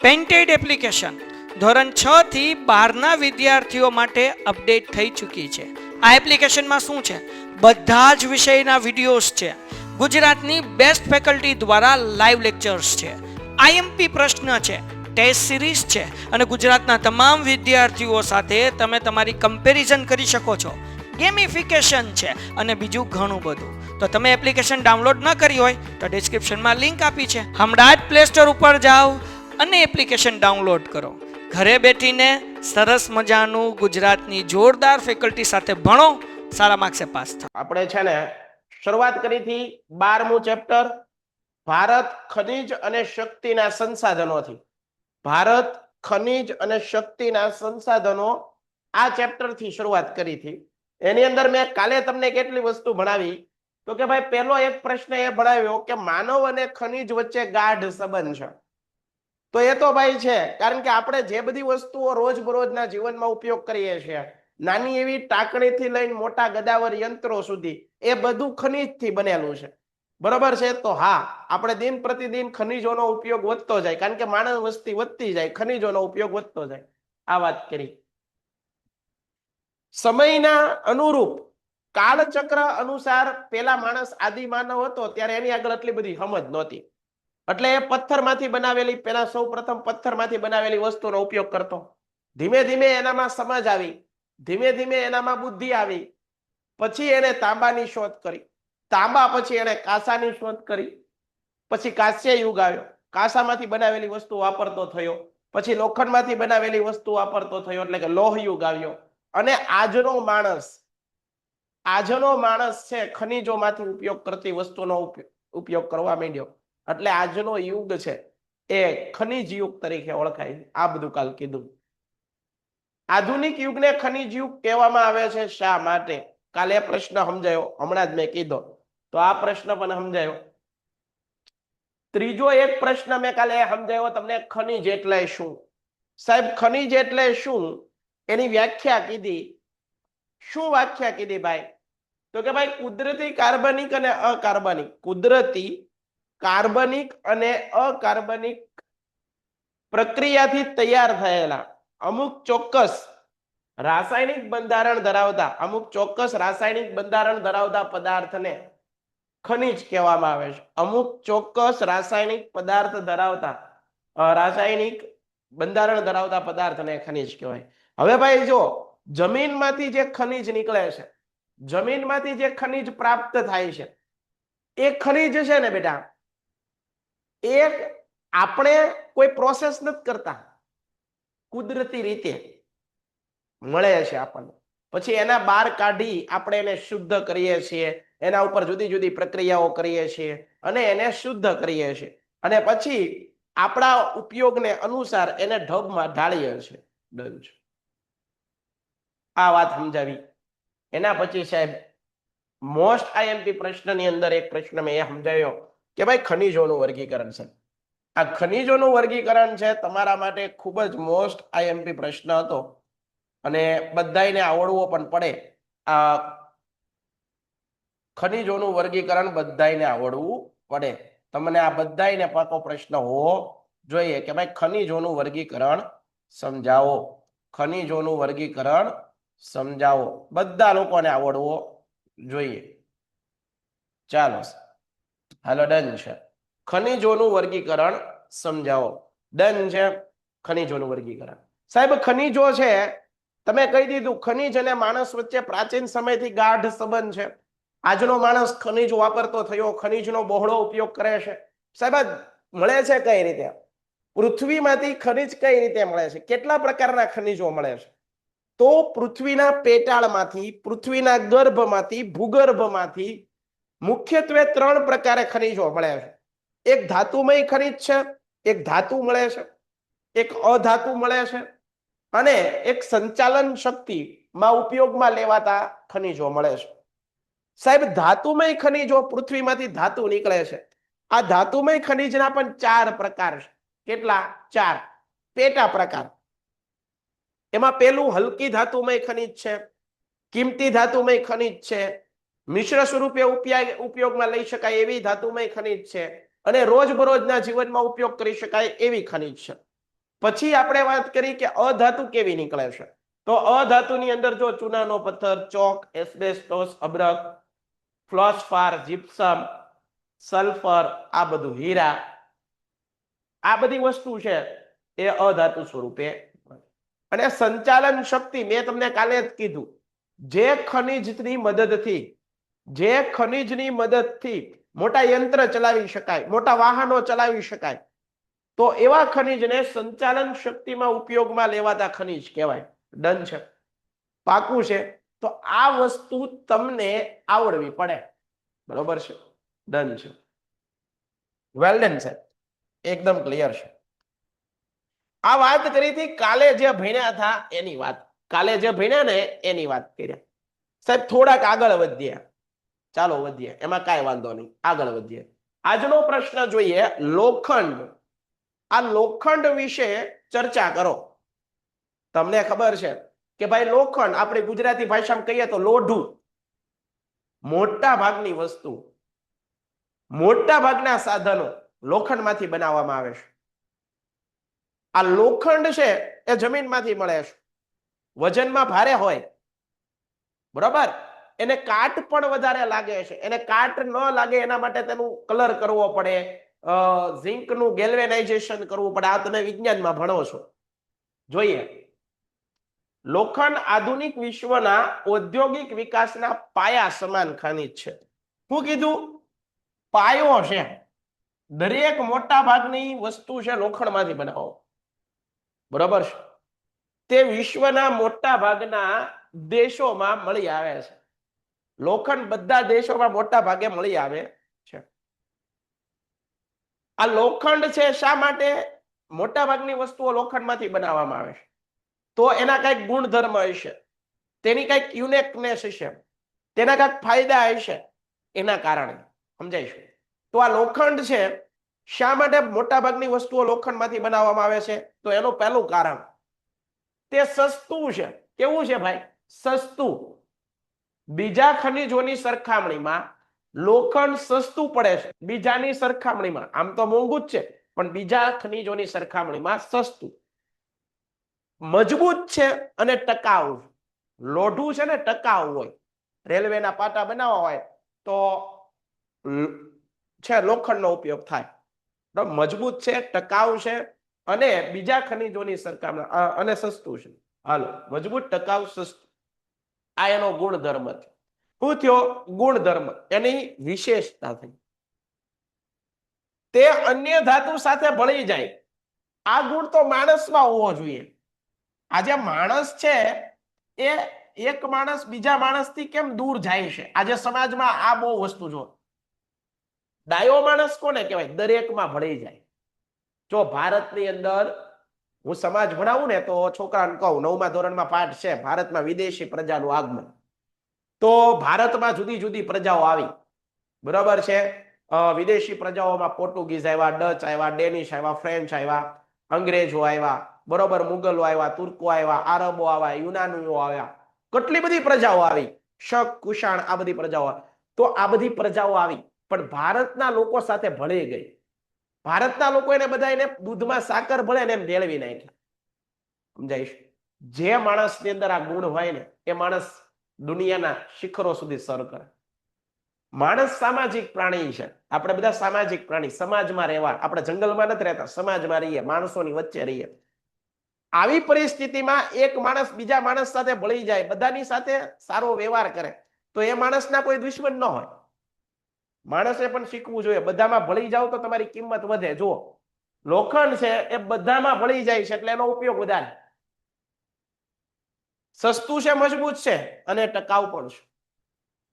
Painted application ધોરણ 6 થી 12ના વિદ્યાર્થીઓ માટે અપડેટ થઈ ચૂકી છે. આ એપ્લિકેશનમાં શું છે? બધા જ વિષયના વિડીયોઝ છે. ગુજરાતની બેસ્ટ ફેકલ્ટી દ્વારા લાઈવ લેક્ચર્સ છે. આઈએમપી પ્રશ્ન છે, ટેસ્ટ સિરીઝ છે અને ગુજરાતના તમામ વિદ્યાર્થીઓ સાથે તમે તમારી કમ્પેરિઝન કરી શકો છો. ગેમિફિકેશન છે અને બીજું ઘણું બધું. તો તમે એપ્લિકેશન ડાઉનલોડ ન કરી હોય તો ડિસ્ક્રિપ્શનમાં લિંક આપી છે. હમણાં જ પ્લે સ્ટોર ઉપર જાઓ અને એપ્લિકેશન ડાઉનલોડ કરો. ઘરે બેઠીને સરસ મજાનું ગુજરાતની જોરદાર ફેકલ્ટી સાથે ભણો, સારા માર્ક્સે પાસ થાઓ. આપણે છે ને શરૂઆત કરી હતી 12મું ચેપ્ટર ભારત ખનિજ અને શક્તિના સંસાધનોથી. ભારત ખનિજ અને શક્તિના સંસાધનો આ ચેપ્ટર થી શરૂઆત કરી હતી. એની અંદર મેં કાલે તમને કેટલી વસ્તુ ભણાવી તો કે ભાઈ પહેલો એક પ્રશ્ન એ ભણાવ્યો કે માનવ અને ખનિજ વચ્ચે ગાઢ સંબંધ છે. તો એ તો ભાઈ છે, કારણ કે આપણે જે બધી વસ્તુઓ રોજબરોજના જીવનમાં ઉપયોગ કરીએ છીએ, નાની એવી ટાંકણીથી લઈને મોટા ગદાવર યંત્રો સુધી, એ બધું ખનિજથી બનેલું છે. બરોબર છે? તો હા, આપણે દિન પ્રતિદિન ખનિજોનો ઉપયોગ વધતો જાય, કારણ કે માનવ વસ્તી વધતી જાય, ખનિજોનો ઉપયોગ વધતો જાય. આ વાત કરી. સમયના અનુરૂપ કાળચક્ર અનુસાર પેલા માણસ આદિમાનવ હતો ત્યારે એની આગળ એટલી બધી સમજ નહોતી, એટલે એ પથ્થરમાંથી બનાવેલી, પેલા સૌ પ્રથમ પથ્થરમાંથી બનાવેલી વસ્તુનો ઉપયોગ કરતો. ધીમે ધીમે એનામાં સમજ આવી, ધીમે ધીમે એનામાં બુદ્ધિ આવી, પછી એને તાંબાની શોધ કરી. તાંબા પછી એને કાંસાની શોધ કરી, પછી કાંસ્ય યુગ આવ્યો, કાંસામાંથી બનાવેલી વસ્તુ વાપરતો થયો, પછી લોખંડમાંથી બનાવેલી વસ્તુ વાપરતો થયો, એટલે કે લોહ યુગ આવ્યો. અને આજનો માણસ છે ખનિજોમાંથી ઉપયોગ કરતી વસ્તુનો ઉપયોગ કરવા માંડ્યો. એટલે આજનો યુગ છે એ ખનિજ યુગ તરીકે ઓળખાય. આ બધું કાલ કીધું. આધુનિક યુગને ખનિજ યુગ કહેવામાં આવે છે. શા માટે? કાલે પ્રશ્ન સમજાયો, હમણાં જ મેં કીધો, તો આ પ્રશ્ન પણ સમજાયો. ત્રીજો એક પ્રશ્ન મેં કાલે સમજાયો તમને, ખનિજ એટલે શું? સાહેબ, ખનિજ એટલે શું એની વ્યાખ્યા કીધી. શું વ્યાખ્યા કીધી ભાઈ? તો કે ભાઈ કુદરતી કાર્બનિક અને અકાર્બનિક, કુદરતી કાર્બનિક અને અકાર્બનિક પ્રક્રિયાથી તૈયાર થયેલા અમુક ચોક્કસ રાસાયણિક બંધારણ ધરાવતા પદાર્થને ખનિજ કહેવામાં આવે છે. અમુક ચોક્કસ રાસાયણિક બંધારણ ધરાવતા પદાર્થને ખનિજ કહેવાય. હવે ભાઈ જો જમીનમાંથી જે ખનિજ નીકળે છે, જમીનમાંથી જે ખનિજ પ્રાપ્ત થાય છે, એ ખનિજ છે ને બેટા, એ આપણે કોઈ પ્રોસેસ નથી કરતા, કુદરતી રીતે મળે છે આપણને. પછી એના બહાર કાઢી આપણે એને શુદ્ધ કરીએ છીએ, એના ઉપર જુદી જુદી પ્રક્રિયાઓ કરીએ છીએ અને એને શુદ્ધ કરીએ છીએ, અને પછી આપણા ઉપયોગને અનુસાર એને ઢબમાં ઢાળીએ છીએ. ડન છે. આ વાત સમજાવી. એના પછી સાહેબ મોસ્ટ આઈએમપી પ્રશ્નની અંદર એક પ્રશ્ન મેં એ સમજાવ્યો કે ભાઈ ખનિજોનું વર્ગીકરણ છે. આ ખનિજોનું વર્ગીકરણ છે તમારા માટે ખૂબ જ મોસ્ટ આઈએમપી પ્રશ્ન હતો અને બધાને આવડવો પણ પડે. આ ખનિજોનું વર્ગીકરણ બધાને આવડવું પડે. તમને આ બધાને પાકો પ્રશ્ન હોવો જોઈએ કે ભાઈ ખનિજોનું વર્ગીકરણ સમજાવો, ખનિજોનું વર્ગીકરણ સમજાવો. બધા લોકોને આવડવો જોઈએ. ચાલો, હાલો, ડન છે. ખનિજોનું વર્ગીકરણ સમજાવો. ડન છે. ખનિજોનું વર્ગીકરણ. સાહેબ, ખનિજો છે, તમે કહી દીધું ખનિજ અને માણસ વચ્ચે પ્રાચીન સમયથી ગાઢ સંબંધ છે. આજનો માણસ ખનિજ વાપરતો થયો, ખનિજનો બહોળો ઉપયોગ કરે છે. સાહેબ, મળે છે કઈ રીતે? પૃથ્વીમાંથી ખનિજ કઈ રીતે મળે છે? કેટલા પ્રકારના ખનિજો મળે છે? તો પૃથ્વીના પેટાળમાંથી, પૃથ્વીના ગર્ભમાંથી, ભૂગર્ભમાંથી મુખ્યત્વે 3 પ્રકારે ખનિજો મળે છે. એક ધાતુમય ખનિજ છે, એક ધાતુ મળે છે, એક અધાતુ મળે છે, અને એક સંચાલન શક્તિમાં ઉપયોગમાં લેવાતા ખનિજો મળે છે. સાહેબ, ધાતુમય ખનિજો પૃથ્વીમાંથી ધાતુ નીકળે છે. આ ધાતુમય ખનિજના પણ 4 પ્રકાર છે. કેટલા? 4 પેટા પ્રકાર. એમાં પેલું હલકી ધાતુમય ખનિજ છે, કિંમતી ધાતુમય ખનિજ છે, મિશ્ર સ્વરૂપે ઉપયોગમાં લઈ શકાય એવી ધાતુમય ખનિજ છે, અને રોજબરોજના જીવનમાં ઉપયોગ કરી શકાય એવી ખનિજ છે. પછી આપણે વાત કરી કે અધાતુ કેવી નીકળે છે. તો અધાતુની અંદર જો ચૂનાનો પથ્થર, ચોક, એસ્બેસ્ટોસ, અબ્રક, ફ્લોસ્ફાર, જીપ્સમ, સલ્ફર, આ બધું હીરા, આ બધી વસ્તુ છે એ અધાતુ સ્વરૂપે. અને સંચાલન શક્તિ મેં તમને કાલે જ કીધું, જે ખનિજની મદદથી મોટા યંત્ર ચલાવી શકાય, મોટા વાહનો ચલાવી શકાય, તો એવા ખનિજને સંચાલન શક્તિમાં ઉપયોગમાં લેવાતા ખનિજ કહેવાય. ડન છે, પાકું છે. તો આ વસ્તુ તમને આવડવી પડે, બરોબર છે? ડન છે, વેલ ડન છે, એકદમ ક્લિયર છે. આ વાત કરી હતી કાલે જે ભણ્યા હતા એની વાત, કાલે જે ભણ્યા ને એની વાત કર્યા. સાહેબ થોડાક આગળ વધીએ, ચાલો વધીએ, એમાં કાંઈ વાંધો નહીં, આગળ વધીએ. આજનો પ્રશ્ન જોઈએ, લોખંડ. આ લોખંડ વિશે ચર્ચા કરો. તમને ખબર છે કે ભાઈ લોખંડ, આપણે ગુજરાતી ભાષામાં કહીએ તો લોઢું, મોટા ભાગની વસ્તુ, મોટા ભાગના સાધનો લોખંડમાંથી બનાવવામાં આવે છે. આ લોખંડ છે એ જમીનમાંથી મળે છે, વજનમાં ભારે હોય, બરાબર? એને કાટ પણ વધારે લાગે છે. એને કાટ ન લાગે એના માટે તેનું કલર કરવો પડે, ઝિંકનું ગેલ્વેનાઇઝેશન કરવું પડે. આ તમે વિજ્ઞાનમાં ભણો છો. જોઈએ, લોખંડ આધુનિક વિશ્વના ઔદ્યોગિક વિકાસના પાયા સમાન ખનિજ છે. શું કીધું? પાયો છે. દરેક મોટા ભાગની વસ્તુ છે લોખંડમાંથી બનાવો, બરાબર છે? તે વિશ્વના મોટા ભાગના દેશોમાં મળી આવે છે. લોખંડ બધા દેશોમાં મોટા ભાગે મળી આવે છે. આ લોખંડ છે શા માટે મોટા ભાગની વસ્તુઓ લોખંડમાંથી બનાવવામાં આવે છે? તો એના કઈક ગુણધર્મ હશે, તેની કઈક યુનિકનેસ હશે, તેના કઈક ફાયદા હશે, એના કારણે સમજાય છે. તો આ લોખંડ છે શા માટે મોટા ભાગની વસ્તુઓ લોખંડમાંથી બનાવવામાં આવે છે? તો એનું પહેલું કારણ, તે સસ્તું છે. કેવું છે ભાઈ? સસ્તું. બીજા ખનિજોની સરખામણીમાં લોખંડ સસ્તું પડે છે. બીજાની સરખામણીમાં, આમ તો મોંઘું જ છે, પણ બીજા ખનિજોની સરખામણીમાં સસ્તું. મજબૂત છે અને ટકાઉ. લોઢું છે ને ટકાઉ હોય. રેલવેના પાટા બનાવવા હોય તો છે લોખંડનો ઉપયોગ થાય. મજબૂત છે, ટકાઉ છે અને બીજા ખનિજોની સરખામણી અને સસ્તું છે. હાલો, મજબૂત, ટકાઉ, સસ્તું, આ એનો ગુણધર્મ છે. શું થયો? ગુણધર્મ, એની વિશેષતા થઈ. તે અન્ય ધાતુ સાથે ભળી જાય. આ ગુણ તો માણસમાં હોવો જોઈએ. આજે માણસ છે એ એક માણસ બીજા માણસથી કેમ દૂર જાય છે? આજે સમાજમાં આ બહુ વસ્તુ જો. ડાયો માણસ કોને કહેવાય? દરેકમાં ભળી જાય. જો ભારતની અંદર હું સમાજ ભણાવું ને તો છોકરાને કહું, 9મા ધોરણમાં પાઠ છે ભારતમાં વિદેશી પ્રજાનું આગમન. તો ભારતમાં જુદી જુદી પ્રજાઓ આવી, બરાબર છે? વિદેશી પ્રજાઓમાં પોર્ટુગીઝ આવ્યા, ડચ આવ્યા, ડેનિશ આવ્યા, ફ્રેન્ચ આવ્યા, અંગ્રેજો આવ્યા, બરોબર, મુગલો આવ્યા, તુર્કો આવ્યા, આરબો આવ્યા, યુનાનીઓ આવ્યા, કેટલી બધી પ્રજાઓ આવી, શક, કુષાણ, આ બધી પ્રજાઓ. તો આ બધી પ્રજાઓ આવી પણ ભારતના લોકો સાથે ભળી ગઈ. ભારતના લોકો એને બધા એને દૂધમાં સાકર ભળે ને એમ ભેળવી નાખે. સમજાય છે? જે માણસની અંદર આ ગુણ હોય ને એ માણસ દુનિયાના શિખરો સુધી સર કરે. માણસ સામાજિક પ્રાણી છે. આપણે બધા સામાજિક પ્રાણી, સમાજમાં રહેવા. આપણે જંગલમાં નથી રહેતા, સમાજમાં રહીએ, માણસોની વચ્ચે રહીએ. આવી પરિસ્થિતિમાં એક માણસ બીજા માણસ સાથે ભળી જાય, બધાની સાથે સારો વ્યવહાર કરે, તો એ માણસના કોઈ દુશ્મન ન હોય. માણસે પણ શીખવું જોઈએ, બધામાં ભળી જાવ તો તમારી કિંમત વધે. જુઓ, લોખંડ છે એ બધામાં ભળી જાય છે એટલે એનો ઉપયોગ વધારે. સસ્તું છે, મજબૂત છે અને ટકાઉ પણ છે.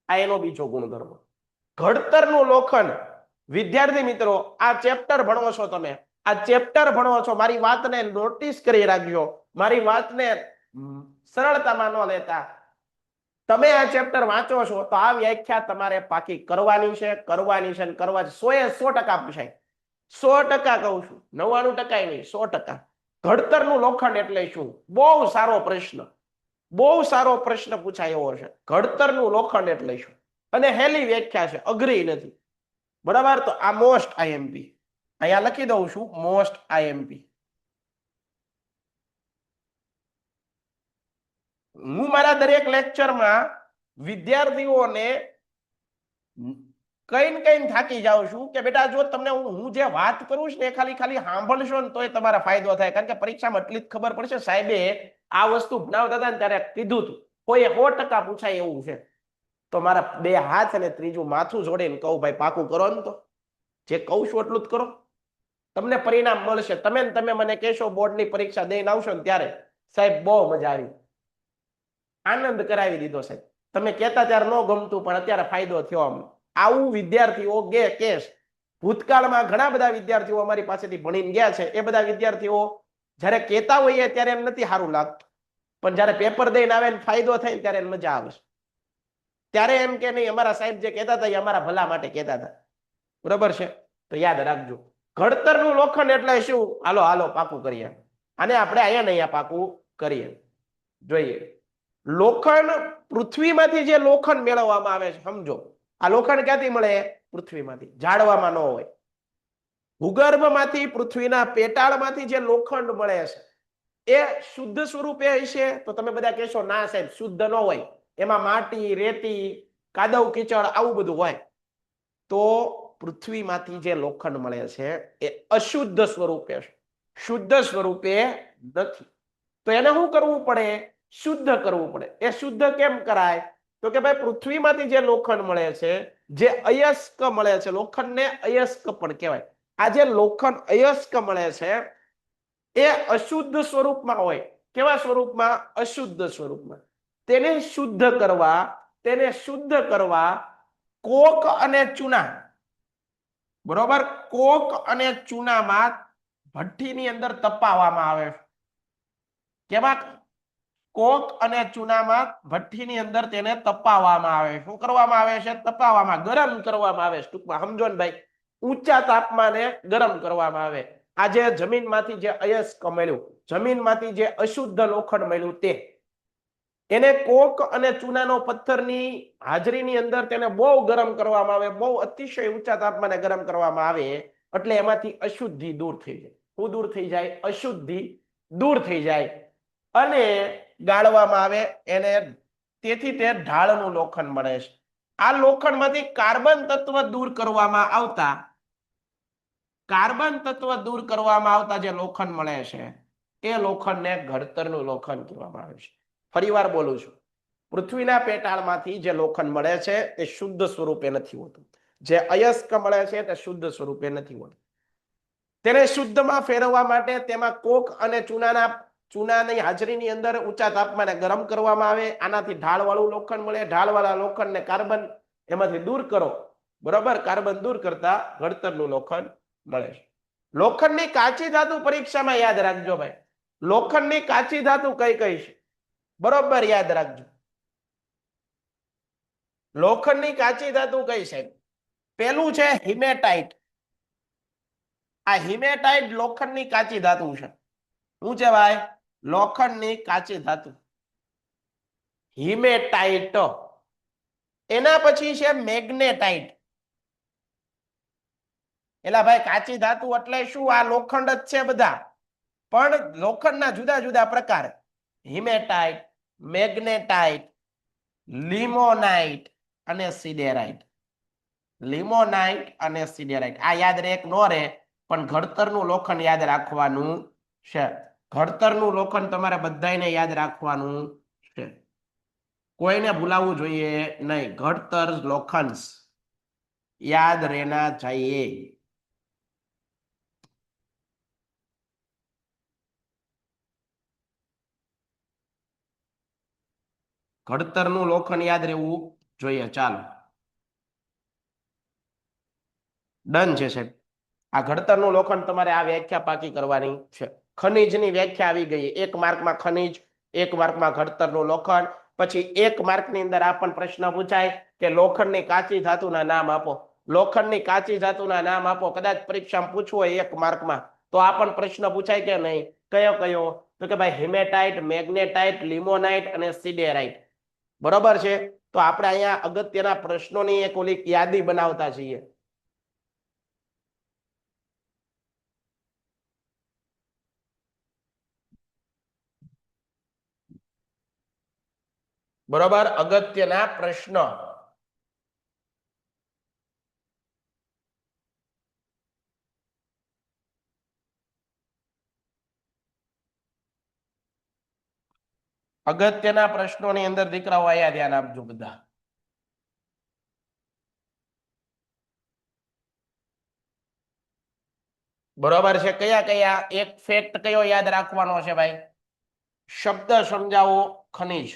આ એનો બીજો ગુણધર્મ. ઘડતરનું લોખંડ. વિદ્યાર્થી મિત્રો, આ ચેપ્ટર ભણો છો તમે, આ ચેપ્ટર ભણો છો, મારી વાતને નોટિસ કરી રાખજો. મારી વાતને સરળતામાં ન લેતા. તમે આ ચેપ્ટર વાંચો છો તો આ વ્યાખ્યા તમારે પાકી કરવાની છે, કરવાની છે, કરવા 100% પૂછાય. 100% કહું છું, 99% નહીં, 100%. ઘડતરનું લોખંડ એટલે શું? બહુ સારો પ્રશ્ન, બહુ સારો પ્રશ્ન પૂછાય એવો છે. ઘડતરનું લોખંડ એટલે શું? અને હેલી વ્યાખ્યા છે, અઘરી નથી, બરાબર? તો આ મોસ્ટ આઈએમપી અહીંયા લખી દઉં છું, મોસ્ટ આઈએમપી. હું મારા દરેક લેક્ચરમાં વિદ્યાર્થીઓને કઈ ને કઈ થાકી જાઉં છું કે બેટા જો તમને હું જે વાત કરું છું ને એ ખાલી ખાલી સાંભળશો ને તોય તમારા ફાયદો થાય, કારણ કે પરીક્ષામાં એટલી જ ખબર પડશે. સાહેબે આ વસ્તુ ભણાવતા હતા ને ત્યારે કીધું હતું, કોઈ 100% પૂછાય એવું છે. તો મારા બે હાથ અને ત્રીજું માથું જોડીને કહું ભાઈ પાકું કરો ને, તો જે કહું છું એટલું જ કરો, તમને પરિણામ મળશે. તમે મને કહેશો બોર્ડની પરીક્ષા દઈને આવશો ને ત્યારે સાહેબ બહુ મજા આવી, આનંદ કરાવી દીધો સાહેબ. તમે કહેતા ત્યારે ન ગમતું પણ અત્યારે ફાયદો થયો અમને. આવું વિદ્યાર્થીઓ કેસ ભૂતકાળમાં ઘણા બધા વિદ્યાર્થીઓ અમારી પાસેથી ભણીને ગયા છે. એ બધા વિદ્યાર્થીઓ જ્યારે કહેતા હોઈએ ત્યારે એમ નથી સારું લાગતું, પણ જ્યારે પેપર દઈને આવે ને ફાયદો થાય ને ત્યારે એને મજા આવે છે. ત્યારે એમ કે નહીં અમારા સાહેબ જે કહેતા હતા એ અમારા ભલા માટે કહેતા હતા. બરોબર છે? તો યાદ રાખજો, ઘડતરનું લોખંડ એટલે શું? હાલો હાલો પાકું કરીએ. અને આપણે અહીંયા ને અહીંયા પાકું કરીએ. જોઈએ, લોખંડ પૃથ્વીમાંથી જે લોખંડ મેળવવામાં આવે છે, સમજો આ લોખંડ ક્યાંથી મળે? પૃથ્વીમાંથી, ઝાડવામાં ન હોય. ભૂગર્ભમાંથી, પૃથ્વીના પેટાળમાંથી જે લોખંડ મળે છે એ શુદ્ધ સ્વરૂપે હશે? તો તમે બધા કહેશો ના સાહેબ શુદ્ધ ન હોય, એમાં માટી, રેતી, કાદવ કીચડ આવું બધું હોય. તો પૃથ્વીમાંથી જે લોખંડ મળે છે એ અશુદ્ધ સ્વરૂપે છે, શુદ્ધ સ્વરૂપે નથી. તો એને શું કરવું પડે? શુદ્ધ કરવું પડે. એ શુદ્ધ કેમ કરાય? તો કે ભાઈ પૃથ્વીમાંથી જે લોખંડ મળે છે, જે અયસ્ક મળે છે, લોખંડને અયસ્ક પણ કહેવાય. આ જે લોખંડ અયસ્ક મળે છે એ અશુદ્ધ સ્વરૂપમાં હોય. કેવા સ્વરૂપમાં? અશુદ્ધ સ્વરૂપમાં. તેને શુદ્ધ કરવા કોક અને ચૂના, બરોબર, કોક અને ચૂનામાં ભઠ્ઠીની અંદર તપાવવામાં આવે. કેમાં? કોક અને ચૂનામાં ભઠ્ઠીની અંદર તેને તપાવવામાં આવે. શું કરવામાં આવે છે? તપાવવામાં, ગરમ કરવામાં આવે. ટૂંકમાં સમજો ને ભાઈ, ઊંચા તાપમાને ગરમ કરવામાં આવે. આ જે જમીનમાંથી જે અયસ્ક મળ્યું, જમીનમાંથી જે અશુદ્ધ લોખંડ મળ્યું તે, એને કોક અને ચૂનાનો પથ્થરની હાજરીની અંદર તેને બહુ ગરમ કરવામાં આવે, બહુ અતિશય ઊંચા તાપમાને ગરમ કરવામાં આવે, એટલે એમાંથી અશુદ્ધિ દૂર થઈ જાય. શું દૂર થઈ જાય? અશુદ્ધિ દૂર થઈ જાય અને ગાળવામાં આવે એને. તેથી તે ઢાળનું લોખંડ મળે છે. આ લોખંડમાંથી કાર્બન તત્વ દૂર કરવામાં આવતા, જે લોખંડ મળે છે એ લોખંડને ઘડતરનું લોખંડ કહેવામાં આવે છે. ફરીવાર બોલું છું, પૃથ્વીના પેટાળમાંથી જે લોખંડ મળે છે તે શુદ્ધ સ્વરૂપે નથી હોતું. જે અયસ્ક મળે છે તે શુદ્ધ સ્વરૂપે નથી હોતું. તેને શુદ્ધમાં ફેરવવા માટે તેમાં કોક અને ચૂનાની હાજરીની અંદર ઊંચા તાપમાને ગરમ કરવામાં આવે. આનાથી ઢાળવાળું લોખંડ મળે. ઢાળવાળા લોખંડને કાર્બન એમાંથી દૂર કરો, બરોબર, કાર્બન દૂર કરતા ઘડતરનું લોખંડ મળે છે. લોખંડની કાચી ધાતુ પરીક્ષામાં યાદ રાખજો ભાઈ, લોખંડની કાચી ધાતુ કઈ કઈ છે? બરોબર યાદ રાખજો, લોખંડની કાચી ધાતુ કઈ છે? પેલું છે હિમેટાઇટ. આ હિમેટાઇટ લોખંડની કાચી ધાતુ છે. શું છે ભાઈ? લોખંડની કાચી ધાતુ, હિમેટાઇટ. એના પછી છે મેગ્નેટાઇટ. એલા ભાઈ કાચી ધાતુ એટલે શું? આ લોખંડ જ છે બધા, પણ લોખંડના જુદા જુદા પ્રકાર: હિમેટાઇટ, મેગ્નેટાઇટ, લિમોનાઇટ અને સિડેરાઇટ. લિમોનાઇટ અને સિડેરાઇટ આ યાદ રહે કે નો રહે, પણ ઘડતરનું લોખંડ યાદ રાખવાનું છે. ઘડતરનું લોખંડ તમારે બધાને યાદ રાખવાનું છે, કોઈને ભૂલાવવું જોઈએ નહીં. ઘડતર લોખંડ યાદ રહેના चाहिए. ઘડતરનું લોખંડ યાદ રહેવું જોઈએ. ચાલો ડન છે સાહેબ. આ ઘડતરનું લોખંડ તમારે આ વ્યાખ્યા પાકી કરવાની છે. ખનિજની વ્યાખ્યા આવી ગઈ. 1 માર્કમાં ખનિજ, 1 માર્કમાં ઘડતરનું લોખંડ. પછી 1 માર્કની અંદર આ પણ પ્રશ્ન પૂછાય કે લોખંડની કાચી ધાતુના નામ આપો. લોખંડની કાચી ધાતુના નામ આપો. કદાચ પરીક્ષામાં પૂછવું હોય 1 માર્કમાં તો આ પણ પ્રશ્ન પૂછાય કે નહીં? કયો કયો? તો કે ભાઈ હિમેટાઇટ, મેગ્નેટાઇટ, લિમોનાઇટ અને સિડેરાઇટ. બરોબર છે? તો આપણે અહીંયા અગત્યના પ્રશ્નોની એક ઓલી યાદી બનાવતા છીએ. બરોબર, અગત્યના પ્રશ્ન. અગત્યના પ્રશ્નોની અંદર દીકરાઓ આયા ધ્યાન આપજો બધા. બરોબર છે. કયા કયા? એક ફેક્ટ કયો યાદ રાખવાનો છે ભાઈ? શબ્દ સમજાવો ખનિજ.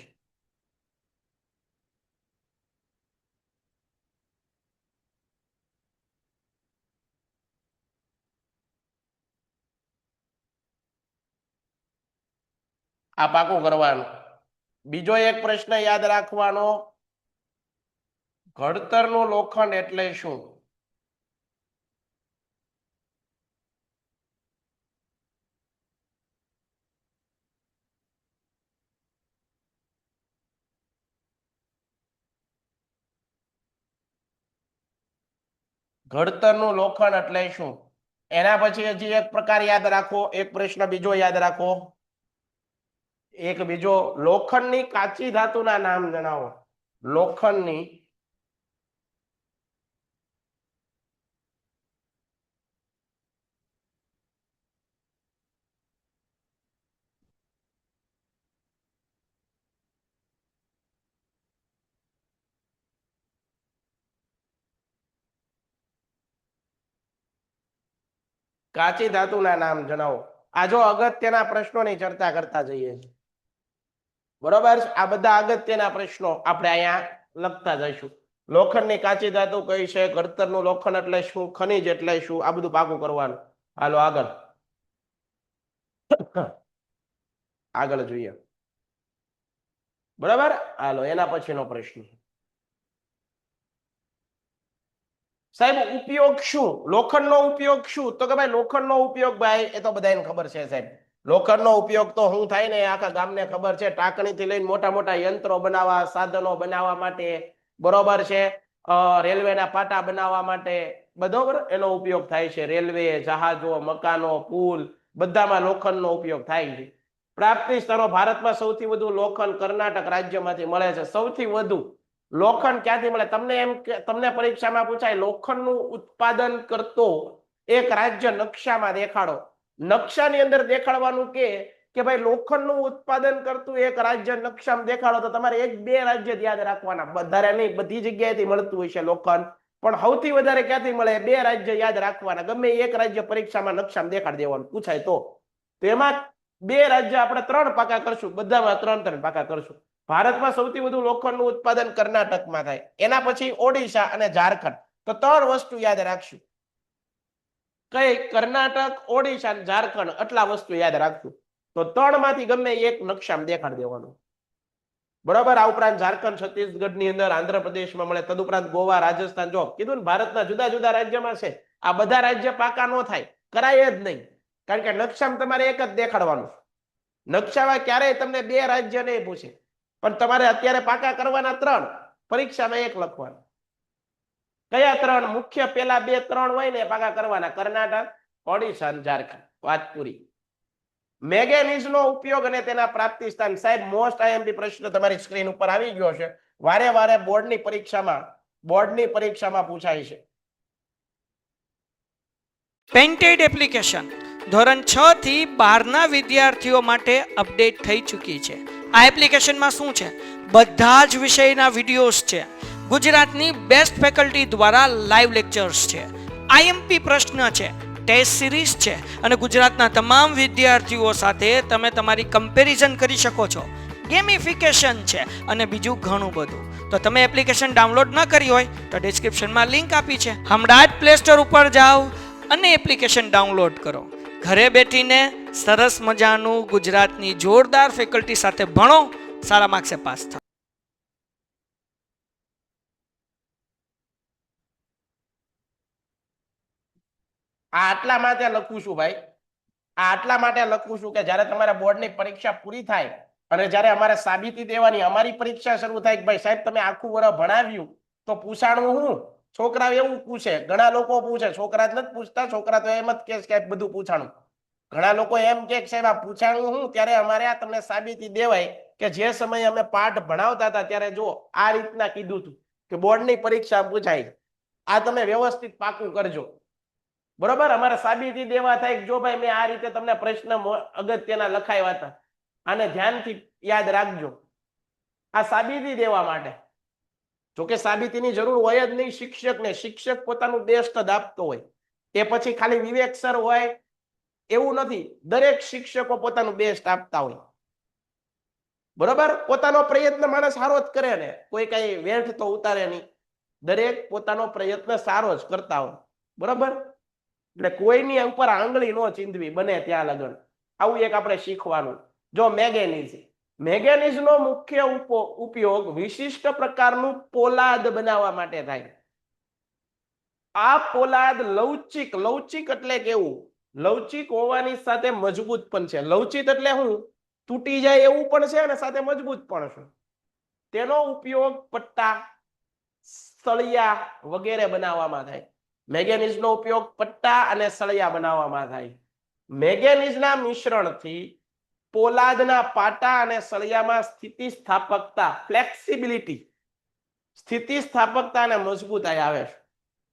આ પાકું કરવાનું. બીજો એક પ્રશ્ન યાદ રાખવાનો, ઘડતરનું લોખંડ એટલે શું? ઘડતરનું લોખંડ એટલે શું? એના પછી હજી એક પ્રકાર યાદ રાખો, એક પ્રશ્ન બીજો યાદ રાખો. એક બીજો, લોખંડની કાચી ધાતુના નામ જણાવો. લોખંડની કાચી ધાતુના નામ જણાવો. આ જો અગત્યના પ્રશ્નોની ચર્ચા કરતા જઈએ છીએ. બરોબર, આ બધા અગત્યના પ્રશ્નો આપણે અહીંયા લખતા જઈશું. લોખંડની કાચી ધાતુ કઈ છે, ઘડતરનું લોખંડ એટલે શું, ખનિજ એટલે શું, આ બધું પાકું કરવાનું. હાલો આગળ આગળ જોઈએ. બરાબર, હાલો એના પછીનો પ્રશ્ન. સાહેબ ઉપયોગ શું? લોખંડનો ઉપયોગ શું? તો કે ભાઈ લોખંડનો ઉપયોગ ભાઈ એ તો બધાને ખબર છે સાહેબ. લોખંડનો ઉપયોગ તો શું થાય ને આખા ગામને ખબર છે. ટાંકણીથી લઈને મોટા મોટા યંત્રો બનાવવા, સાધનો બનાવવા માટે, બરોબર છે, રેલવેના પાટા બનાવવા માટે, બરોબર એનો ઉપયોગ થાય છે. રેલવે, જહાજો, મકાનો, પુલ બધામાં લોખંડનો ઉપયોગ થાય છે. પ્રાપ્તિ સ્તરો ભારતમાં સૌથી વધુ લોખંડ કર્ણાટક રાજ્યમાંથી મળે છે. સૌથી વધુ લોખંડ ક્યાંથી મળે? તમને પરીક્ષામાં પૂછાય લોખંડનું ઉત્પાદન કરતો એક રાજ્ય નકશામાં દેખાડો. નકશાની અંદર દેખાડવાનું કે ભાઈ લોખંડનું ઉત્પાદન કરતું એક રાજ્ય નકશામાં દેખાડો. તો તમારે એક બે રાજ્ય યાદ રાખવાના, વધારે નહીં. બધી જગ્યાએથી મળતું હોય છે લોખંડ, પણ સૌથી વધારે ક્યાંથી મળે? બે રાજ્ય યાદ રાખવાના. ગમે એક રાજ્ય પરીક્ષામાં નકશામાં દેખાડી દેવાનું પૂછાય તો. એમાં બે રાજ્ય આપણે 3 પાકા કરશું, બધામાં 3 પાકા કરશું. ભારતમાં સૌથી વધુ લોખંડનું ઉત્પાદન કર્ણાટકમાં થાય, એના પછી ઓડિશા અને ઝારખંડ. તો 3 વસ્તુ યાદ રાખશું. કઈ? કર્ણાટક, ઓડિશા અને ઝારખંડ. આટલા વસ્તુ યાદ રાખશું. તો 3 માંથી ગમે એક નકશામાં દેખાડી દેવાનું. બરોબર. આ ઉપરાંત ઝારખંડ છત્તીસગઢની અંદર, આંધ્રપ્રદેશમાં મળે. તદુપરાંત ગોવા, રાજસ્થાન. જો કીધું ને ભારતના જુદા જુદા રાજ્યમાં છે. આ બધા રાજ્ય પાકા ન થાય, કરાય જ નહીં. કારણ કે નકશામાં તમારે એક જ દેખાડવાનું. નકશામાં ક્યારેય તમને બે રાજ્ય નહીં પૂછે, પણ તમારે અત્યારે પાકા કરવાના 3, પરીક્ષામાં 1 લખવાનું. કયા 3? મુખ્ય પેલા 2-3 હોય ને પાકા કરવાના, કર્ણાટક, ઓડિશા અને ઝારખંડ. વાત પૂરી. મેંગેનીઝનો ઉપયોગ અને તેના પ્રાપ્તિ સ્થાન. સાહેબ મોસ્ટ આઈએમપી પ્રશ્ન તમારી સ્ક્રીન ઉપર આવી ગયો છે. વારે વારે બોર્ડની પરીક્ષામાં પૂછાય છે. પેન્ટેડ એપ્લિકેશન ધોરણ 6 થી 12 ના વિદ્યાર્થીઓ માટે અપડેટ થઈ ચૂકી છે. આ એપ્લિકેશનમાં શું છે? બધા જ વિષયના વિડીયોઝ છે. ગુજરાતની બેસ્ટ ફેકલ્ટી દ્વારા લાઈવ લેક્ચર્સ છે. આઈએમપી પ્રશ્ન છે, ટેસ્ટ સિરીઝ છે, અને ગુજરાતના તમામ વિદ્યાર્થીઓ સાથે તમે તમારી કમ્પેરિઝન કરી શકો છો. ગેમિફિકેશન છે અને બીજું ઘણું બધું. તો તમે એપ્લિકેશન ડાઉનલોડ ન કરી હોય તો ડિસ્ક્રિપ્શનમાં લિંક આપી છે. હમણાં જ પ્લે સ્ટોર ઉપર જાઓ અને એપ્લિકેશન ડાઉનલોડ કરો. ઘરે બેઠીને સરસ મજાનું ગુજરાતની જોરદાર ફેકલ્ટી સાથે ભણો, સારા માર્ક્સે પાસ થાઓ. આટલા માટે લખું છું ભાઈ, આટલા માટે લખું છું કે જ્યારે તમારે બોર્ડની પરીક્ષા પૂરી થાય અને જ્યારે અમારે સાબિતી દેવાની, અમારી પરીક્ષા શરૂ થાય કે ભાઈ સાહેબ તમે આખું વર્ષ ભણાવ્યું તો પૂછાણું હું? છોકરા એવું પૂછે, ઘણા લોકો પૂછે, છોકરા જ નથી પૂછતા. છોકરા તો એમ જ કે બધું પૂછાણું. ઘણા લોકો એમ કે સાહેબ આ પૂછાણું હું ત્યારે અમારે આ તમને સાબિતી દેવાય કે જે સમયે અમે પાઠ ભણાવતા હતા ત્યારે જો આ રીતના કીધું હતું કે બોર્ડની પરીક્ષા પૂછાય, આ તમે વ્યવસ્થિત પાકું કરજો. બરોબર, અમારે સાબિતી દેવા થાય કે જો ભાઈ મેં આ રીતે તમને પ્રશ્ન અગત્યના લખાવ્યા હતા, આને ધ્યાનથી યાદ રાખજો. આ સાબિતી દેવા માટે. જોકે સાબિતીની જરૂર હોય જ નહીં શિક્ષકને. શિક્ષક પોતાનું બેસ્ટ જ આપતો હોય. એ પછી ખાલી વિવેક સર હોય એવું નથી. દરેક શિક્ષકો પોતાનું બેસ્ટ આપતા હોય. બરોબર, પોતાનો પ્રયત્ન માણસ સારો જ કરે ને, કોઈ કઈ વેઠ તો ઉતારે નહીં. દરેક પોતાનો પ્રયત્ન સારો જ કરતા હોય. બરોબર, એટલે કોઈની ઉપર આંગળી ન ચીંધવી બને ત્યાં લગન. આવું એક આપણે શીખવાનું. જો મેંગેનીઝ, મેંગેનીઝનો મુખ્ય ઉપયોગ વિશિષ્ટ પ્રકારનું પોલાદ બનાવવા માટે થાય. આ પોલાદ લવચિક, લવચિક એટલે કેવું? લવચિક હોવાની સાથે મજબૂત પણ છે. લવચિક એટલે શું? તૂટી જાય એવું પણ છે અને સાથે મજબૂત પણ છે. તેનો ઉપયોગ પટ્ટા, સળિયા વગેરે બનાવવામાં થાય. મેંગેનીઝનો ઉપયોગ પટ્ટા અને સળિયા બનાવવામાં થાય. મેંગેનીઝના મિશ્રણથી પોલાદના પાટા અને સળિયામાં સ્થિતિસ્થાપકતા, ફ્લેક્સિબિલિટી, સ્થિતિસ્થાપકતા અને મજબૂતાઈ આવે છે.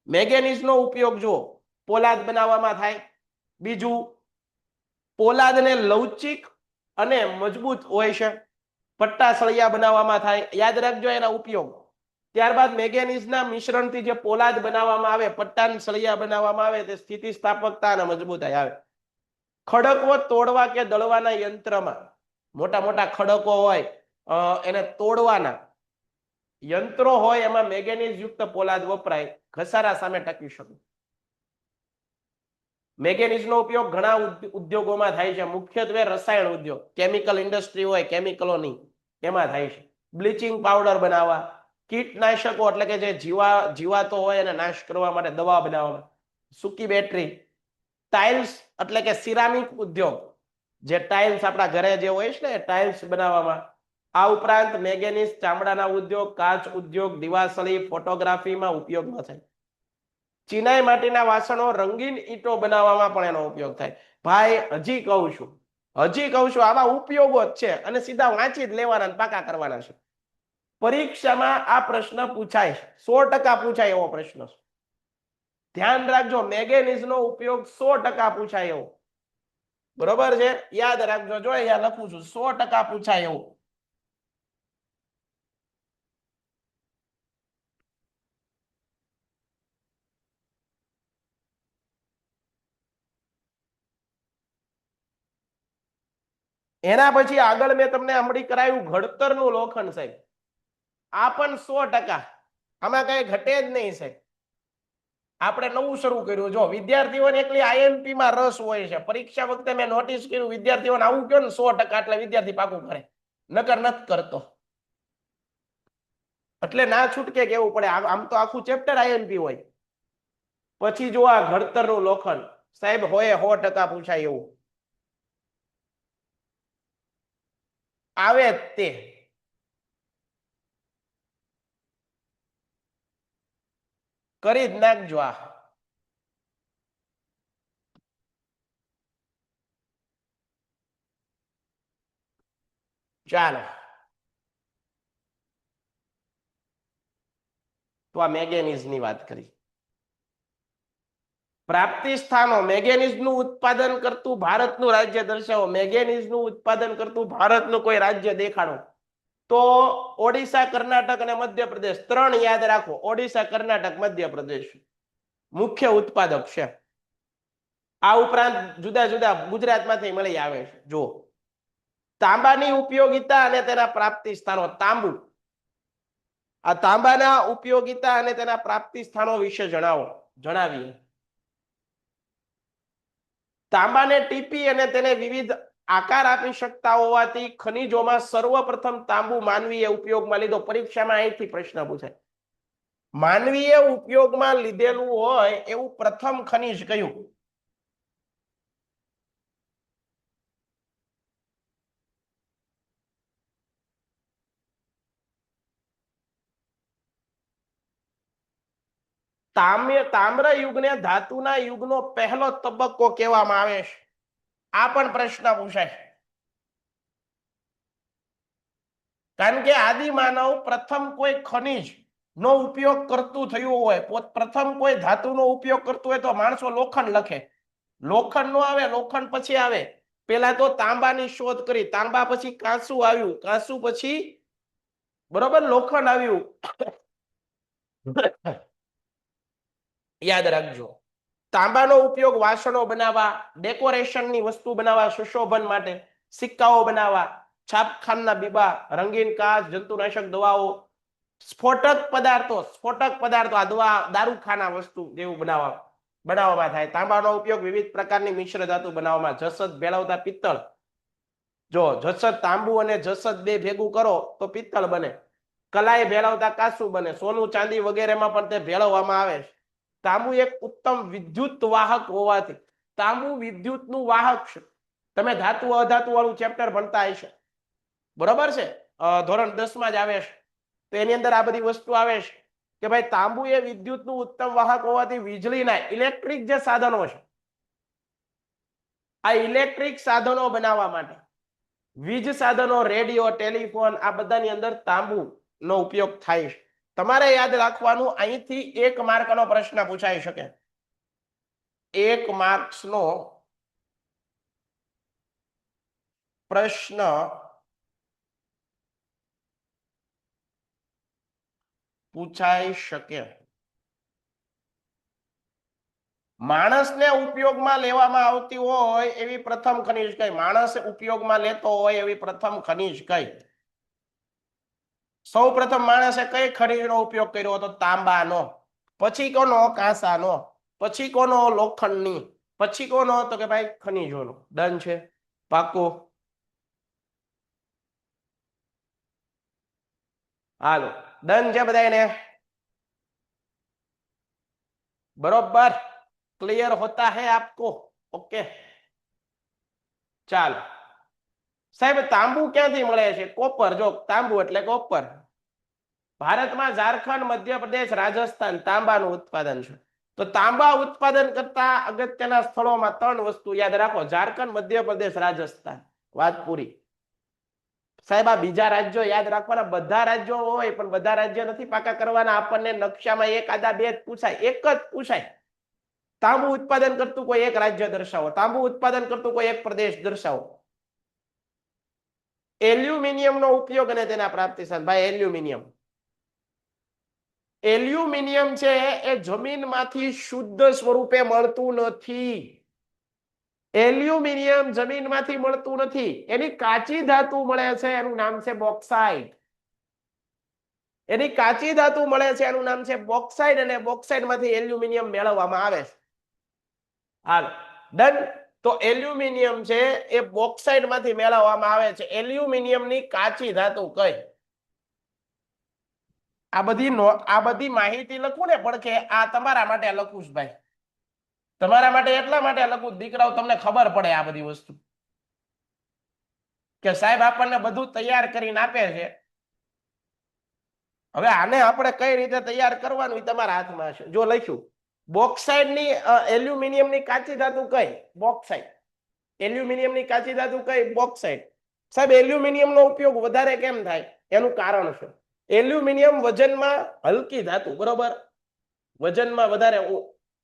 મેંગેનીઝનો ઉપયોગ જો પોલાદ બનાવવામાં થાય. બીજું, પોલાદને લવચિક અને મજબૂત હોય છે. પટ્ટા સળિયા બનાવવામાં થાય. યાદ રાખજો એના ઉપયોગ. ત્યારબાદ મેંગેનીઝના મિશ્રણથી જે પોલાદ બનાવવામાં આવે, પટ્ટા સળિયા બનાવવામાં આવે, તે સ્થિતિસ્થાપકતા અને મજબૂતાઈ આવે. ખડકો તોડવા કે દળવાના યંત્રમાં, મોટા મોટા ખડકો હોય એને તોડવાના યંત્રો હોય, એમાં મેંગેનીઝ યુક્ત પોલાદ વપરાય, ઘસારા સામે ટકી શકે. મેંગેનીઝનો ઉપયોગ ઘણા ઉદ્યોગોમાં થાય છે. મુખ્યત્વે રસાયણ ઉદ્યોગ, કેમિકલ ઇન્ડસ્ટ્રી હોય, કેમિકલોની, એમાં થાય છે. બ્લીચિંગ પાવડર બનાવવા, કીટનાશકો એટલે કે જે જીવાતો હોય એને નાશ કરવા માટે દવા બનાવવામાં, સૂકી બેટરી, ટાઇલ્સ એટલે કે સિરામિક ઉદ્યોગ, જે ટાઇલ્સ આપણા ઘરે જે હોય છે ને ટાઇલ્સ બનાવવામાં. આ ઉપરાંત મેંગેનીઝ ચામડાના ઉદ્યોગ, કાચ ઉદ્યોગ, દિવાસળી, ફોટોગ્રાફીમાં ઉપયોગમાં થાય. ચિનાઈ માટીના વાસણો, રંગીન ઈંટો બનાવવામાં પણ એનો ઉપયોગ થાય. ભાઈ હજી કહું છું, આવા ઉપયોગો જ છે અને સીધા વાંચી જ લેવાના અને પાકા કરવાના છે. પરીક્ષામાં આ પ્રશ્ન પૂછાય, 100% પૂછાય એવો પ્રશ્ન છે. ધ્યાન રાખજો, મેંગેનીઝનો ઉપયોગ 100% પૂછાય એવો. બરોબર છે, યાદ રાખજો. જો અહીંયા લખું છું 100% પૂછાય એવું. એના પછી આગળ મેં તમને હમણાં કરાયું ઘડતરનું લોખંડ સાહેબ. આ પણ 100%. આમાં કઈ ઘટે જ નહીં સાહેબ. આપણે નવું શરૂ કર્યું. જો વિદ્યાર્થીઓને એકલી આઈએમપી માં રસ હોય છે, પરીક્ષા વખતે મેં નોટિસ કર્યું વિદ્યાર્થીઓને આવું કહો ને 100% એટલે વિદ્યાર્થી પાકું કરે, નકર નથી કરતો. એટલે ના છૂટકે કેવું પડે. આમ તો આખું ચેપ્ટર આઈએમપી હોય. પછી જો આ ઘડતરનું લોખંડ સાહેબ હોય 100% પૂછાય એવું. આવે તે કરી જ નાખજો. આ ચાલો, તો આ મેંગેનીઝ ની વાત કરી. પ્રાપ્તિ સ્થાનો, મેંગેનીઝનું ઉત્પાદન કરતું ભારતનું રાજ્ય દર્શાવો. મેંગેનીઝનું ઉત્પાદન કરતું ભારતનું કોઈ રાજ્ય દેખાડો. તો ઓડિશા, કર્ણાટક અને મધ્યપ્રદેશ, 3 યાદ રાખો. ઓડિશા, કર્ણાટક, મધ્યપ્રદેશ મુખ્ય ઉત્પાદક છે. આ ઉપરાંત જુદા જુદા ગુજરાતમાંથી મળી આવે છે. જો તાંબાની ઉપયોગિતા અને તેના પ્રાપ્તિ સ્થાનો. તાંબુ, આ તાંબાના ઉપયોગિતા અને તેના પ્રાપ્તિ સ્થાનો વિશે જણાવીએ. તાંબાને ટીપી અને તેને વિવિધ આકાર આપી શકતા હોવાથી ખનિજોમાં સર્વપ્રથમ તાંબુ માનવીએ ઉપયોગમાં લીધો. પરીક્ષામાં અહીંથી પ્રશ્ન પૂછાય. માનવીએ ઉપયોગમાં લીધેલું હોય એવું પ્રથમ ખનિજ કયું? તામ્ર યુગને ધાતુના યુગનો પહેલો તબક્કો કહેવામાં આવે છે. આ પણ પ્રશ્ન પૂછાય, કારણ કે આદિમાનવ પ્રથમ કોઈ ખનિજ નો ઉપયોગ કરતું થયું હોય, પ્રથમ કોઈ ધાતુનો ઉપયોગ કરતું હોય તો માણસો લોખંડ લખે. લોખંડ નો આવે, લોખંડ પછી આવે. પેલા તો તાંબાની શોધ કરી, તાંબા પછી કાંસુ આવ્યું, કાંસુ પછી બરોબર લોખંડ આવ્યું. યાદ રાખજો, તાંબાનો ઉપયોગ વાસણો બનાવવા, ડેકોરેશનની વસ્તુ બનાવવા, સુશોભન માટે, સિક્કાઓ બનાવવા, છાપખાના બીબા, રંગીન કાચ, જંતુનાશક દવાઓ, સ્ફોટક પદાર્થો આ દવા દારૂખાના વસ્તુ જેવું બનાવવામાં થાય. તાંબાનો ઉપયોગ વિવિધ પ્રકારની મિશ્ર ધાતુ બનાવવામાં, જસત ભેળવતા પિત્તળ, જો જસત તાંબુ અને જસત બે ભેગું કરો તો પિત્તળ બને. કલાઈ ભેળવતા કાંસુ બને. સોનું ચાંદી વગેરેમાં પણ તે ભેળવવામાં આવે છે. તાંબુ એક ઉત્તમ વિદ્યુત વાહક હોવાથી, તાંબુ વિદ્યુતનું વાહક છે. તમે ધાતુ અધાતુ વાળું ચેપ્ટર ભણતા હશો, બરોબર છે, ધોરણ 10 માં જ આવે છે. તો એની અંદર આ બધી વસ્તુ આવે છે કે ભાઈ તાંબુ એ વિદ્યુતનું ઉત્તમ વાહક હોવાથી વીજળીના ઇલેક્ટ્રિક જે સાધનો છે, આ ઇલેક્ટ્રિક સાધનો બનાવવા માટે, વીજ સાધનો, રેડિયો, ટેલિફોન, આ બધાની અંદર તાંબુ નો ઉપયોગ થાય છે. તમારે યાદ રાખવાનું, અહીંથી 1 માર્કનો પ્રશ્ન પૂછાઈ શકે. 1 માર્ક્સનો પ્રશ્ન પૂછાઈ શકે. માણસને ઉપયોગમાં લેવામાં આવતી હોય એવી પ્રથમ ખનિજ કઈ? માણસ ઉપયોગમાં લેતો હોય એવી પ્રથમ ખનિજ કઈ? સૌ પ્રથમ માણસે કઈ ખનિજનો ઉપયોગ કર્યો હતો? તાંબાનો. પછી કોનો? કાંસાનો. પછી કોનો? લોખંડની. પછી કોનો? તો કે ભાઈ ખનિજોનો. ડન છે, પાકું. હાલો, ડન છે બધાને? बरोबर, क्लियर होता है आपको? ओके, ચાલો સાહેબ, તાંબુ ક્યાંથી મળે છે? કોપર. જો તાંબુ એટલે કોપર. ભારતમાં ઝારખંડ, મધ્યપ્રદેશ, રાજસ્થાન તાંબાનું ઉત્પાદન છે. તો તાંબા ઉત્પાદન કરતા અગત્યના સ્થળોમાં 3 વસ્તુ યાદ રાખો: ઝારખંડ, મધ્યપ્રદેશ, રાજસ્થાન. વાત પૂરી. સાહેબ, આ બીજા રાજ્યો યાદ રાખવાના. બધા રાજ્યો હોય પણ બધા રાજ્ય નથી પાકા કરવાના. આપણને નકશામાં 1 આદા 2 જ પૂછાય, 1 જ પૂછાય. તાંબુ ઉત્પાદન કરતું કોઈ એક રાજ્ય દર્શાવો, તાંબુ ઉત્પાદન કરતું કોઈ એક પ્રદેશ દર્શાવો. એલ્યુમિનિયમનો ઉપયોગ અને તેના પ્રાપ્તિ સાધન. ભાઈ એલ્યુમિનિયમ છે એ જમીનમાંથી શુદ્ધ સ્વરૂપે મળતું નથી. એલ્યુમિનિયમ જમીનમાંથી મળતું નથી, એની કાચી ધાતુ મળે છે, એનું નામ છે બોક્સાઇટ. એની કાચી ધાતુ મળે છે, એનું નામ છે બોક્સાઇટ, અને બોક્સાઇટમાંથી એલ્યુમિનિયમ મેળવવામાં આવે છે. હાલ, ડન. તો એલ્યુમિનિયમ છે એ બોક્સાઇટમાંથી મેળવવામાં આવે છે. એલ્યુમિનિયમની કાચી ધાતુ કઈ? આ બધી માહિતી લખું ને પણ કે આ તમારા માટે લખું છું ભાઈ, તમારા માટે એટલા માટે લખું, દીકરાઓ તમને ખબર પડે આ બધી વસ્તુ, કે સાહેબ આપણને બધું તૈયાર કરીને આપે છે. હવે આને આપણે કઈ રીતે તૈયાર કરવાનું એ તમારા હાથમાં છે. જો લખ્યું બોક્સાઇટની, એલ્યુમિનિયમની કાચી ધાતુ કઈ? બોક્સાઇટ. એલ્યુમિનિયમની કાચી ધાતુ કઈ? બોક્સાઇટ. સાહેબ, એલ્યુમિનિયમનો ઉપયોગ વધારે કેમ થાય? એનું કારણ છે એલ્યુમિનિયમ વજનમાં હલકી ધાતુ, બરોબર? વજનમાં વધારે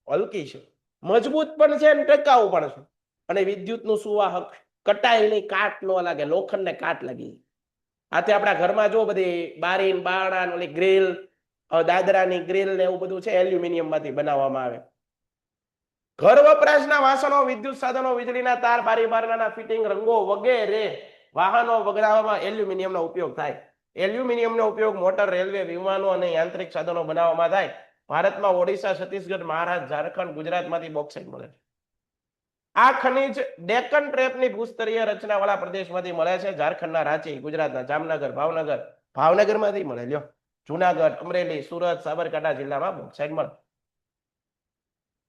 હલકી છે, મજબૂત પણ છે અને ટકાઉ પણ છે, અને વિદ્યુતનું સુવાહક. કટાઈની કાટ ન લાગે, લોખંડને કાટ લાગી. આથી આપણા ઘરમાં જો બધી બારી, બારણા, ઓલી ગ્રીલ, દાદરાની ગ્રીલ ને એવું બધું છે એલ્યુમિનિયમમાંથી બનાવવામાં આવે. ઘર વપરાશના વાસણો, વિદ્યુત સાધનો, વીજળીના તાર, બારી બારણાના ફિટિંગ, રંગો વગેરે વાહનો વગડાવવામાં એલ્યુમિનિયમનો ઉપયોગ થાય. એલ્યુમિનિયમનો ઉપયોગ મોટર, રેલવે, વિમાનો અને યાંત્રિક સાધનો બનાવવામાં થાય. ભારતમાં ઓડિશા, છત્તીસગઢ, મહારાષ્ટ્ર, ઝારખંડ, ગુજરાતમાંથી બોક્સાઇટ મળે છે. આ ખનિજ ડેકન ટ્રેપની ભૂસ્તરીય રચનાવાળા પ્રદેશમાંથી મળે છે. ઝારખંડના રાંચી, ગુજરાતના જામનગર, ભાવનગરમાંથી મળે. લ્યો, જુનાગઢ, અમરેલી, સુરત, સાબરકાંઠા જિલ્લામાં બોક્સાઇટ મળે.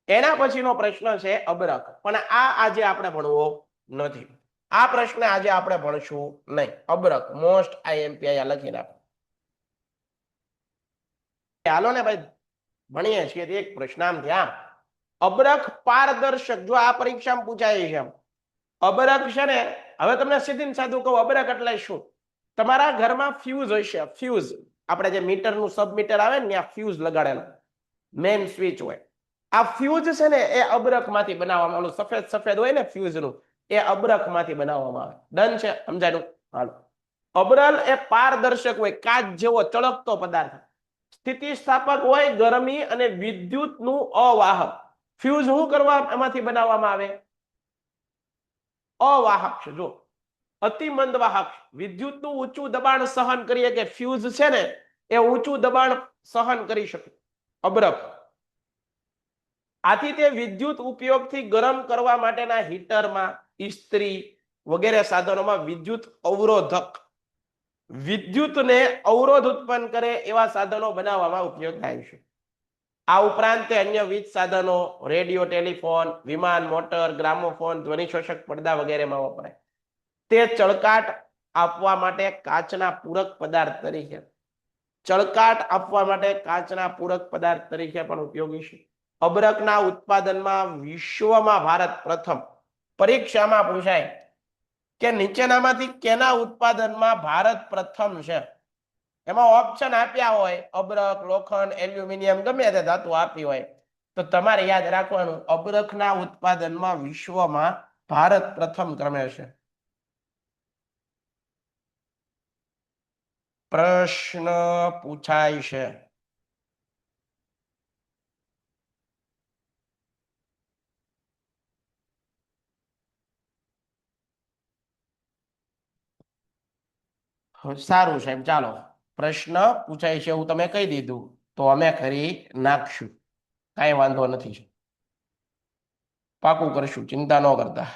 એના પછીનો પ્રશ્ન છે અબરખ, પણ આ આજે આપણે ભણવો નથી. આ પ્રશ્ન આજે આપણે ભણશું નહીં. અબરખ મોસ્ટ આઈએમપી અહીંયા લખી નાખો. ચાલો ને ભાઈ, ભણીએ છીએ એક પ્રશ્ન આમ ધ્યાન. અબરખ પારદર્શક, જો આ પરીક્ષામાં પૂછાય છે, અબરક છે ને, હવે તમને સીધી ને સાદું કહું, અબરક એટલે શું? તમારા ઘરમાં ફ્યુઝ હશે, ફ્યુઝ આપણે જે મીટરનું સબમીટર આવે ને ત્યાં ફ્યુઝ લગાડેલો મેઇન સ્વિચ હોય. આ ફ્યુઝ છે ને એ અબરકમાંથી બનાવવામાં, ઓલું સફેદ સફેદ હોય ને ફ્યુઝનું, એ અબરકમાંથી બનાવવામાં આવે. ડન છે? સમજાયું? હાલો. અબરલ એ પારદર્શક હોય, કાચ જેવો ચળકતો પદાર્થ, સ્થિતિસ્થાપક હોય, ગરમી અને વિદ્યુતનું અવાહક. ફ્યુઝ શું કરવા એમાંથી બનાવવામાં આવે? અવાહક છે. જો અતિ મંદ વાહક, વિદ્યુતનું ઊંચું દબાણ સહન કરીએ કે ફ્યુઝ છે ને એ ઊંચું દબાણ સહન કરી શકે અબરક. આથી તે વિદ્યુત ઉપયોગથી ગરમ કરવા માટેના હીટરમાં, ઇસ્ત્રી વગેરે સાધનોમાં વિદ્યુત અવરોધક, વિદ્યુતને અવરોધ ઉત્પન્ન કરે એવા સાધનો બનાવવામાં ઉપયોગ થાય છે. આ ઉપરાંત તે અન્ય વીજ સાધનો, રેડિયો, ટેલિફોન, વિમાન, મોટર, ગ્રામોફોન, ધ્વનિ શોષક પડદા વગેરેમાં વપરાય. તે ચળકાટ આપવા માટે કાચના પૂરક પદાર્થ તરીકે, ચળકાટ આપવા માટે કાચના પૂરક પદાર્થ તરીકે પણ ઉપયોગી છે. અબરકના ઉત્પાદનમાં વિશ્વમાં ભારત પ્રથમ. પરીક્ષામાં પૂછાય કે નીચેનામાંથી કેના ઉત્પાદનમાં ભારત પ્રથમ છે? એમાં ઓપ્શન આપ્યા હોય, અબરક, લોખંડ, એલ્યુમિનિયમ, ગમે તે ધાતુ આપી હોય, તો તમારે યાદ રાખવાનું અબરકના ઉત્પાદનમાં વિશ્વમાં ભારત પ્રથમ ક્રમે છે. પ્રશ્ન પૂછાય છે. સારું સાહેબ, ચાલો પ્રશ્ન પૂછાય છે એવું તમે કહી દીધું તો અમે કરી નાખશું, કાંઈ વાંધો નથી. પાકું કરશું, ચિંતા ન કરતા.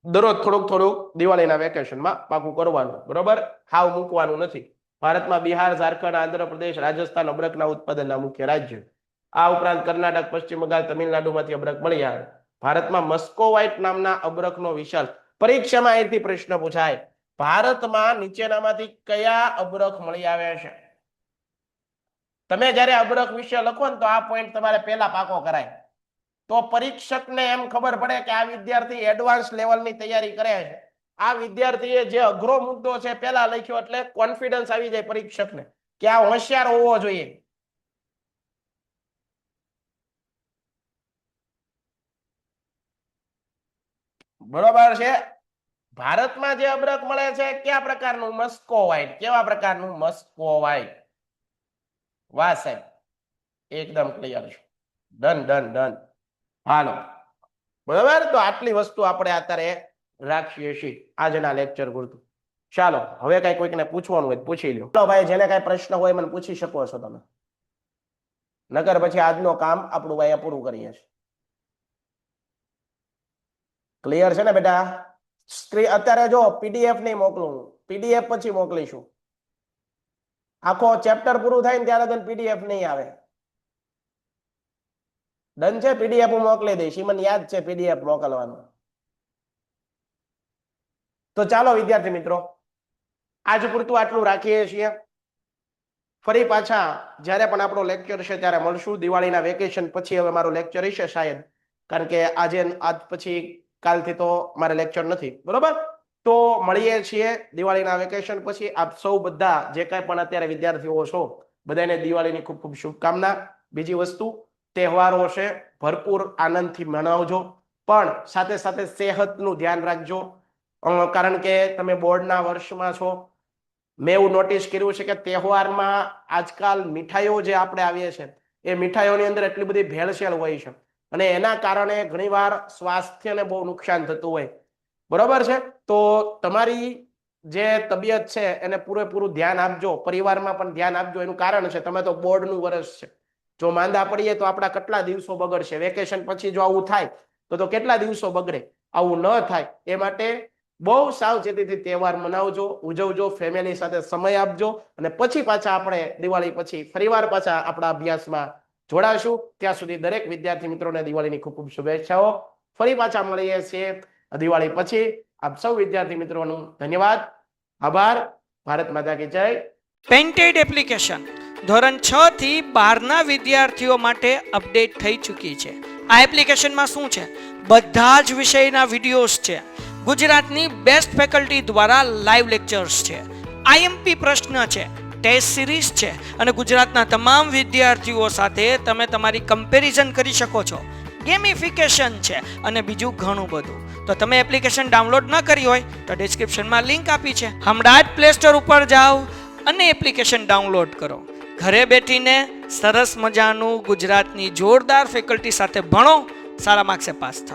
દરરોજ થોડુંક થોડુંક દિવાળીના વેકેશનમાં પાકું કરવાનું, બરોબર? હાવ મૂકવાનું નથી. ભારતમાં બિહાર, ઝારખંડ, આંધ્રપ્રદેશ, રાજસ્થાન અબરકના ઉત્પાદનના મુખ્ય રાજ્ય. આ ઉપરાંત કર્ણાટક, પશ્ચિમ બંગાળ, તમિલનાડુમાંથી અબરક મળી આવે. ભારતમાં મસ્કોવાઇટ નામના અબરકનો વિશાળ, પરીક્ષામાં અહીંથી પ્રશ્ન પૂછાય, ભારતમાં નીચેનામાંથી કયા અબરક મળી આવે છે? તમે જ્યારે અબરક વિશે લખો ને તો આ પોઈન્ટ તમારે પહેલા પાકો કરાય, તો પરીક્ષકને એમ ખબર પડે કે આ વિદ્યાર્થી એડવાન્સ લેવલની તૈયારી કરે છે. આ વિદ્યાર્થીએ જે અઘરો મુદ્દો છે પહેલા લખ્યો, એટલે કોન્ફિડન્સ આવી જાય પરીક્ષકને કે આ હોશિયાર હોવો જોઈએ. બરોબર છે? ભારતમાં જે અબરક મળે છે કયા પ્રકારનું? મસ્કોવાઇટ. કેવા પ્રકારનું? મસ્કોવાઇટ. વાહ સાહેબ, એકદમ ક્લિયર છે. Done done done. હાલો, બરાબર. તો આટલી વસ્તુ આપણે અત્યારે રાખીએ છીએ આજના લેક્ચર પૂરતું. ચાલો, હવે કઈ કોઈકને પૂછવાનું હોય પૂછી લો. ચાલો ભાઈ, જેને કઈ પ્રશ્ન હોય મને પૂછી શકો છો તમે, નકર પછી આજનો કામ આપણું અહીંયા પૂરું કરીએ છીએ. ક્લિયર છે ને બેટા? અત્યારે જો પીડીએફ નહીં મોકલું, પીડીએફ પછી મોકલીશું. આખો ચેપ્ટર પૂરું થાય ને ત્યારે પીડીએફ નહીં આવે. ડન છે? પીડીએફ હું મોકલી દઈશ, મને યાદ છે પીડીએફ મોકલવાનું. તો ચાલો વિદ્યાર્થી મિત્રો, આજ પૂરતું આટલું રાખીએ છીએ. ફરી પાછા જ્યારે પણ આપણો લેક્ચર છે ત્યારે મળશું. દિવાળીના વેકેશન પછી હવે મારો લેક્ચર હશે શાયદ, કારણ કે આજ પછી કાલથી તો મારે લેક્ચર નથી, બરોબર? તો મળીએ છીએ દિવાળીના વેકેશન પછી. આપ સૌ બધા જે કાંઈ પણ અત્યારે વિદ્યાર્થીઓ છો બધાને દિવાળીની ખૂબ ખૂબ શુભકામના. બીજી વસ્તુ, તહેવારો છે ભરપૂર આનંદથી મનાવજો, પણ સાથે સાથે સેહતનું ધ્યાન રાખજો, કારણ કે તમે બોર્ડના વર્ષમાં છો. મેં એવું નોટિસ કર્યું છે કે તહેવારમાં આજકાલ મીઠાઈઓ જે આપણે આવીએ છીએ એ મીઠાઈઓની અંદર એટલી બધી ભેળસેળ હોય છે, અને એના કારણે ઘણીવાર સ્વાસ્થ્યને બહુ નુકસાન થતું હોય, બરોબર છે? તો તમારી જે તબિયત છે એને પૂરેપૂરું ધ્યાન આપજો, પરિવારમાં પણ ધ્યાન આપજો. એનું કારણ છે તમે તો બોર્ડનું વર્ષ છે. જો માંદા પડીએ તો આપણા કેટલા દિવસો બગડશે. વેકેશન પછી જો આવું થાય તો કેટલા દિવસો બગડે. આવું ન થાય એ માટે બહુ સાવચેતીથી તહેવાર મનાવજો, ઉજવજો, ફેમિલી સાથે સમય આપજો, અને પછી પાછા આપણે દિવાળી પછી ફરીવાર પાછા આપણા અભ્યાસમાં જોડાશું. ત્યાં સુધી દરેક વિદ્યાર્થી મિત્રોને દિવાળીની ખૂબ ખૂબ શુભેચ્છાઓ. ફરી પાછા મળીએ છીએ દિવાળી પછી. આપ સૌ વિદ્યાર્થી મિત્રોનું ધન્યવાદ, આભાર. ભારત માતા કી જય. પેન્ટેડ એપ્લિકેશન ધોરણ 6 થી 12ના વિદ્યાર્થીઓ માટે અપડેટ થઈ ચૂકી છે. આ એપ્લિકેશનમાં શું છે, બધા જ વિષયના વિડીયોઝ છે, ગુજરાતની બેસ્ટ ફેકલ્ટી દ્વારા લાઈવ લેક્ચર્સ છે, આઈએમપી પ્રશ્ન છે, ટેસ્ટ સિરીઝ છે અને ગુજરાતના તમામ વિદ્યાર્થીઓ સાથે તમે તમારી કમ્પેરિઝન કરી શકો છો, ગેમિફિકેશન છે અને બીજું ઘણું બધું. તો તમે એપ્લિકેશન ડાઉનલોડ ન કરી હોય તો ડિસ્ક્રિપ્શનમાં લિંક આપી છે, હમણાં જ પ્લે સ્ટોર ઉપર જાઓ અને એપ્લિકેશન ડાઉનલોડ કરો. ઘરે બેઠીને સરસ મજાનું ગુજરાતની જોરદાર ફેકલ્ટી સાથે ભણો, સારા માર્ક્સે પાસ થાઓ.